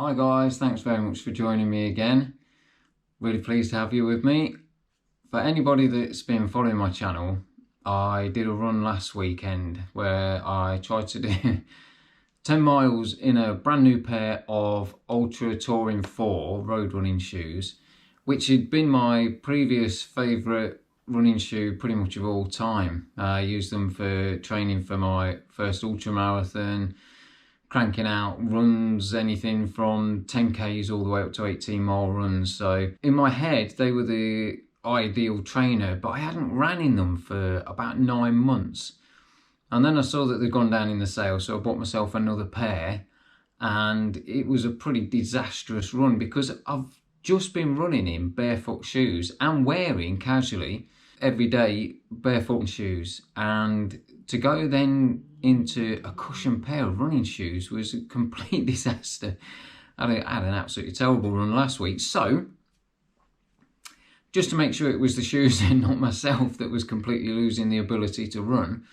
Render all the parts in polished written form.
Hi guys, thanks very much for joining me again. Really pleased to have you with me. For anybody that's been following my channel, I did a run last weekend where I tried to do 10 miles in a brand new pair of Ultra Touring 4 road running shoes, which had been my previous favourite running shoe pretty much of all time. I used them for training for my first ultra marathon, cranking out runs, anything from 10Ks all the way up to 18-mile runs. So in my head, they were the ideal trainer, but I hadn't ran in them for about 9 months. And then I saw that they'd gone down in the sale, so I bought myself another pair, and it was a pretty disastrous run because I've just been running in barefoot shoes and wearing casually every day barefoot shoes, and to go then into a cushioned pair of running shoes was a complete disaster. I had an absolutely terrible run last week, so just to make sure it was the shoes and not myself that was completely losing the ability to run,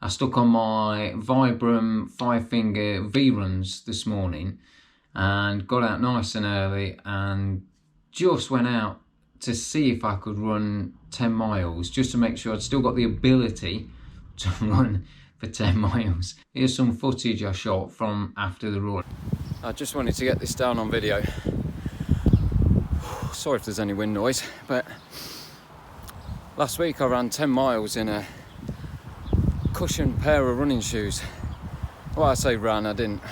I stuck on my Vibram 5-finger V-runs this morning and got out nice and early and just went out to see if I could run 10 miles, just to make sure I'd still got the ability to run for 10 miles. Here's some footage I shot from after the run. I just wanted to get this down on video. Sorry if there's any wind noise, but last week I ran 10 miles in a cushioned pair of running shoes. Well, I say ran, I didn't.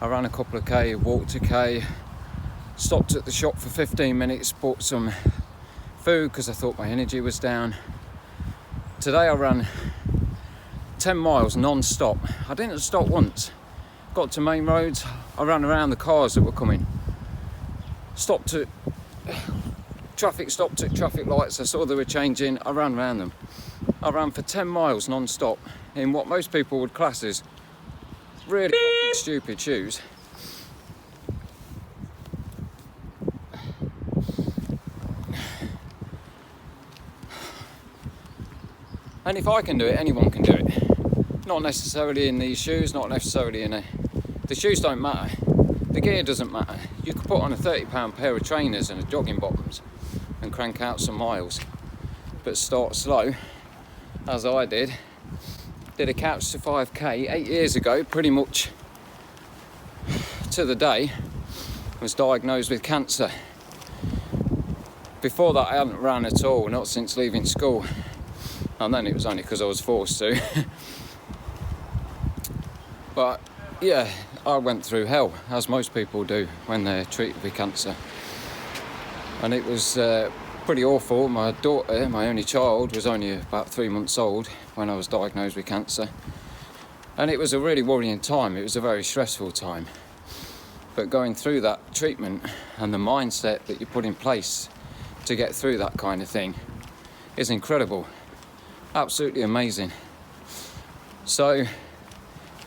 I ran a couple of K, walked a K, stopped at the shop for 15 minutes, bought some food because I thought my energy was down. Today I ran 10 miles non-stop. I didn't stop once. Got to main roads, I ran around the cars that were coming. Traffic stopped at traffic lights, I saw they were changing, I ran around them. I ran for 10 miles non-stop in what most people would class as really fucking stupid shoes. And if I can do it, anyone can do it. Not necessarily in these shoes, not necessarily in the shoes don't matter. The gear doesn't matter. You could put on a £30 pair of trainers and a jogging bottoms and crank out some miles. But start slow, as I did. Did a couch to 5K 8 years ago, pretty much to the day. Was diagnosed with cancer. Before that I hadn't ran at all, not since leaving school. And then it was only because I was forced to. But yeah, I went through hell, as most people do when they're treated with cancer. And it was pretty awful. My daughter, my only child, was only about 3 months old when I was diagnosed with cancer. And it was a really worrying time. It was a very stressful time. But going through that treatment and the mindset that you put in place to get through that kind of thing is incredible. Absolutely amazing. So,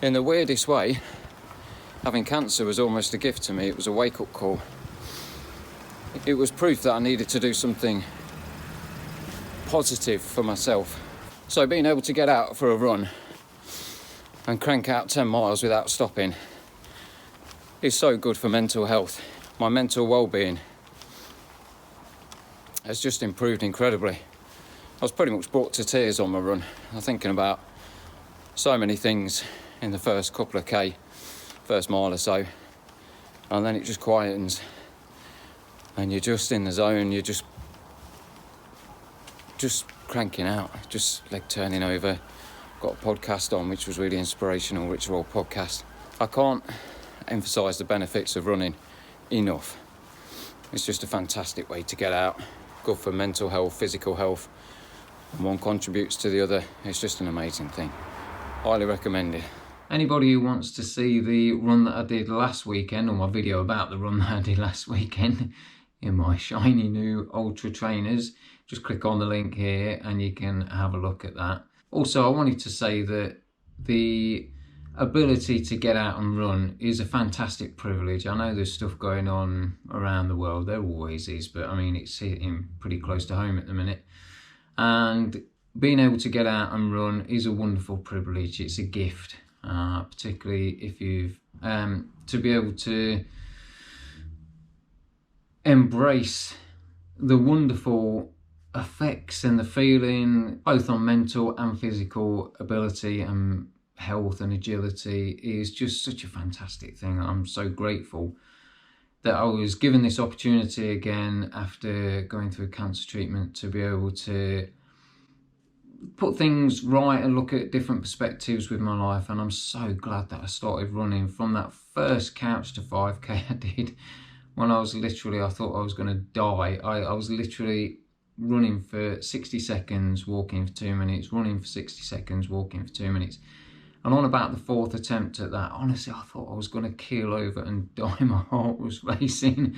in the weirdest way, having cancer was almost a gift to me. It was a wake-up call. It was proof that I needed to do something positive for myself. So being able to get out for a run and crank out 10 miles without stopping is so good for mental health. My mental well-being has just improved incredibly. I was pretty much brought to tears on my run. I'm thinking about so many things in the first couple of K, first mile or so, and then it just quietens and you're just in the zone. You're just cranking out, just leg turning over. Got a podcast on which was really inspirational, Rich Roll podcast. I can't emphasise the benefits of running enough. It's just a fantastic way to get out, good for mental health, physical health, and one contributes to the other. It's just an amazing thing. Highly recommended. Anybody who wants to see the run that I did last weekend, or my video about the run that I did last weekend in my shiny new Ultra trainers, just click on the link here and you can have a look at that. Also, I wanted to say that the ability to get out and run is a fantastic privilege. I know there's stuff going on around the world, there always is, but I mean it's hitting pretty close to home at the minute. And being able to get out and run is a wonderful privilege. It's a gift, particularly if you've to be able to embrace the wonderful effects and the feeling, both on mental and physical ability and health and agility, is just such a fantastic thing. I'm so grateful that I was given this opportunity again after going through cancer treatment to be able to put things right and look at different perspectives with my life. And I'm so glad that I started running from that first couch to 5k I did when I was literally, I thought I was going to die. I was literally running for 60 seconds, walking for 2 minutes, running for 60 seconds, walking for 2 minutes. And on about the fourth attempt at that, honestly, I thought I was going to keel over and die. My heart was racing.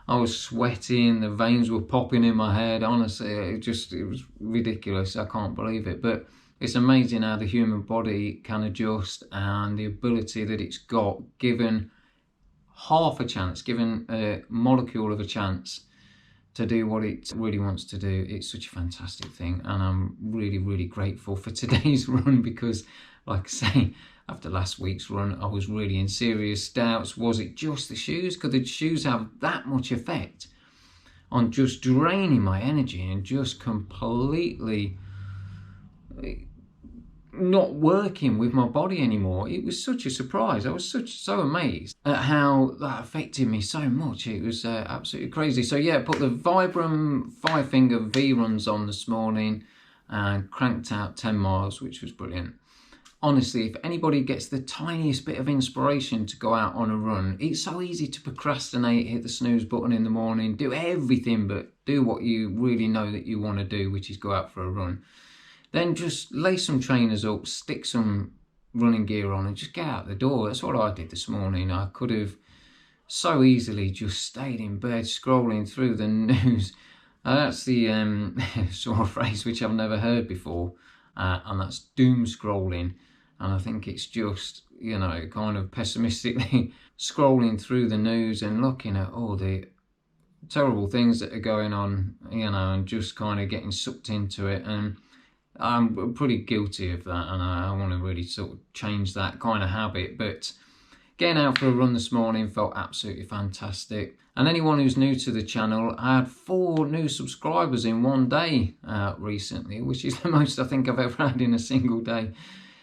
I was sweating. The veins were popping in my head. Honestly, it was ridiculous. I can't believe it. But it's amazing how the human body can adjust, and the ability that it's got, given half a chance, given a molecule of a chance to do what it really wants to do. It's such a fantastic thing, and I'm really, really grateful for today's run, because, like I say, after last week's run, I was really in serious doubts. Was it just the shoes? Could the shoes have that much effect on just draining my energy and just completely not working with my body anymore? It was such a surprise. I was so amazed at how that affected me so much. It was absolutely crazy. So yeah, put the Vibram 5-finger V runs on this morning and cranked out 10 miles, which was brilliant. Honestly, if anybody gets the tiniest bit of inspiration to go out on a run, it's so easy to procrastinate, hit the snooze button in the morning, do everything but do what you really know that you want to do, which is go out for a run. Then just lay some trainers up, stick some running gear on, and just get out the door. That's what I did this morning. I could have so easily just stayed in bed scrolling through the news. That's the sort of phrase which I've never heard before, and that's doom scrolling. And I think it's just, you know, kind of pessimistically scrolling through the news and looking at all the terrible things that are going on, you know, and just kind of getting sucked into it. And I'm pretty guilty of that, and I want to really sort of change that kind of habit. But getting out for a run this morning felt absolutely fantastic. And anyone who's new to the channel, I had 4 new subscribers in one day recently, which is the most I think I've ever had in a single day.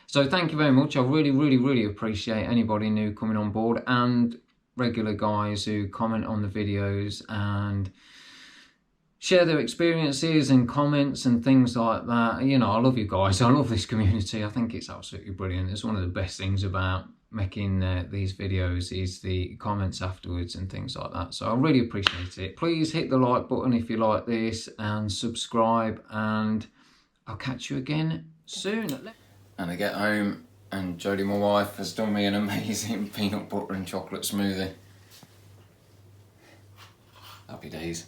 So thank you very much. I really, really, really appreciate anybody new coming on board, and regular guys who comment on the videos and share their experiences and comments and things like that. You know, I love you guys. I love this community. I think it's absolutely brilliant. It's one of the best things about making these videos is the comments afterwards and things like that. So I really appreciate it. Please hit the like button if you like this, and subscribe, and I'll catch you again soon. And I get home and Jodie, my wife, has done me an amazing peanut butter and chocolate smoothie. Happy days.